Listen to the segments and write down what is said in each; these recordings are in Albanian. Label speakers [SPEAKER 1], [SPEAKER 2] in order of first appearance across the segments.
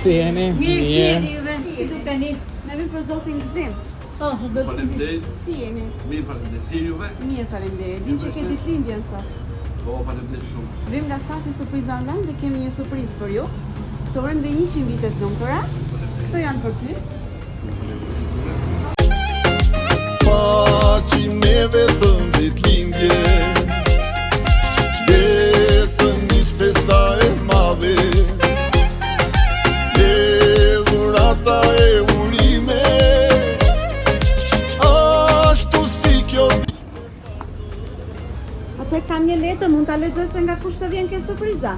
[SPEAKER 1] Si jeni?
[SPEAKER 2] Mirë, juve. Si dukeni? Me vim për zotin Gzim.
[SPEAKER 3] Faleminderit.
[SPEAKER 2] Si jeni?
[SPEAKER 3] Mirë, faleminderit. Si juve?
[SPEAKER 2] Mirë, faleminderit. Dim që ke ditëlindjen sot.
[SPEAKER 3] Po, faleminderit shumë.
[SPEAKER 2] Vim nga stafi Surpriza Online dhe kemi një surprizë për ju. Të urojmë dhe 100 vite të lumtura. Këto janë për ty.
[SPEAKER 4] Paci me vetëm ditëlindje, jetën nis festa e madhe, e dhurata e urime, ashtu si kjo.
[SPEAKER 2] Atë kam një letër, mund ta lexoj se nga kush të vjen kjo surpriza.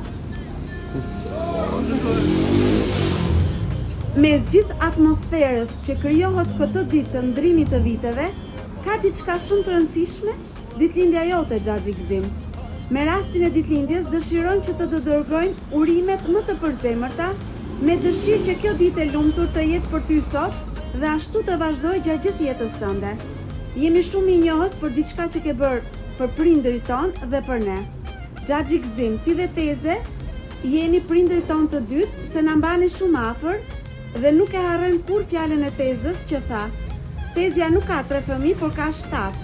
[SPEAKER 2] Mes gjithë atmosferës që krijohet këtë ditë të ndrimit të viteve, ka diçka shumë të rëndësishme, ditëlindja jote, Xhaxhi Gzim. Me rastin e ditëlindjes dëshirojmë që të dërgojmë urimet më të përzemërta, me dëshirë që kjo ditë e lumtur të jetë për ty sot dhe ashtu të vazhdojë gjatë gjithë jetës tënde. Jemi shumë mirënjohës për diçka që ke bërë për prindërit tonë dhe për ne. Xhaxhi Gzim, ti dhe Teze jeni prindërit tonë të dytë, se na mbani shumë afër. Dhe nuk e harrojmë kur fjalën e Tezës që tha: Tezja nuk ka 3 fëmijë, por ka 7.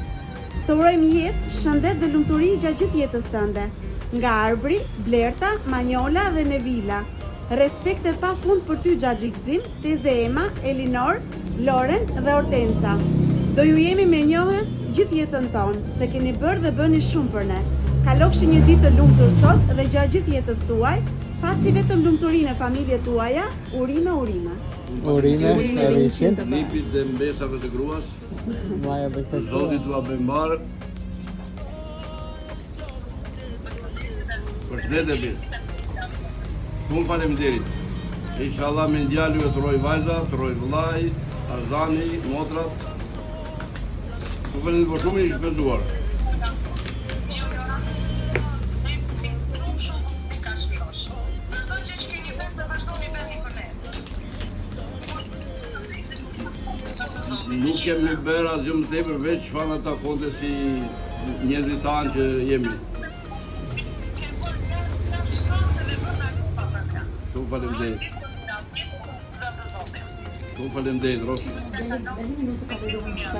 [SPEAKER 2] Të urojmë jetë, shëndet dhe lumturi gjatë gjithë jetës tënde. Nga Arbri, Blerta, Manjola dhe Nevila. Respekt e pafund për ty, Xhaxhi Gzim, Teze Ema, Elinor, Loren dhe Hortensa. Do ju jemi mirënjohës gjithë jetën tonë, se keni bërë dhe bëni shumë për ne. Kalofshi një ditë të lumtur sot dhe gjatë gjithë jetës tuaj. Façi vetëm lumturinë e familjes tuaja, urime.
[SPEAKER 1] Urime, e vishin.
[SPEAKER 3] Nipit dhe mbesave të gruas.
[SPEAKER 1] Maja dhe këtë.
[SPEAKER 3] Zoti t'ua bëj mbarë. Përshëndetje e mirë. Shumë faleminderit. Inshallah me ndjalë ju e të roj vajza, të roj vëllai, Arzani, motrat. Ju falenderoj për shumë, i shpenzuar. Nuk kemi bërë asgjë më tepër veç çfarë ata konte si njerëzit tanë që jemi. Shumë faleminderit. Shumë faleminderit, Rosi.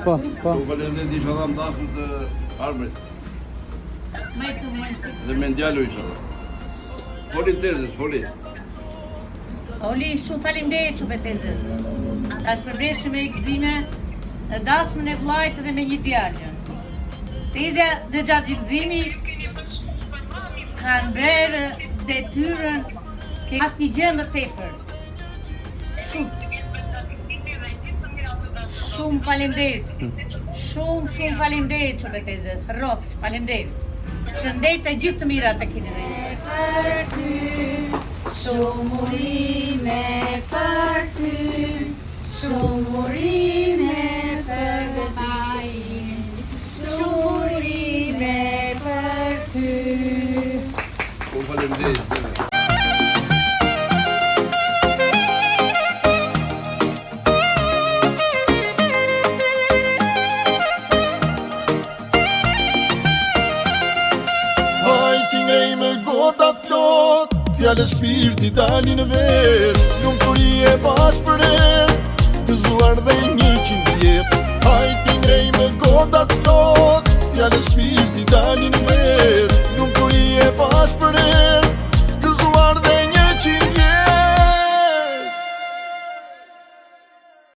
[SPEAKER 1] Po.
[SPEAKER 3] Shumë faleminderit, inshallah më dashur të Arbrit. Dhe me ndjalu inshallah. Foli Tezës, foli.
[SPEAKER 5] Oli, shumë faleminderit shumë Tezës. Ta shpërbleshëm me Gzime, e dashmën e vllajt dhe me një djalë. Tezja dhe Xhaxhi Gzimi kanë bërë detyrën që as një gjë më tepër. Shumë faleminderit. Shumë faleminderit shumë Tezës. Rrofish, faleminderit. Shëndet e gjithë të mira të keni dhe ju.
[SPEAKER 2] Për ty, shumë urime për ty, shumë urime për vëllai, shumë urime për ty.
[SPEAKER 3] Shumë faleminderit.
[SPEAKER 4] Fjallë shpirti dalin vetë, lumturi e pas për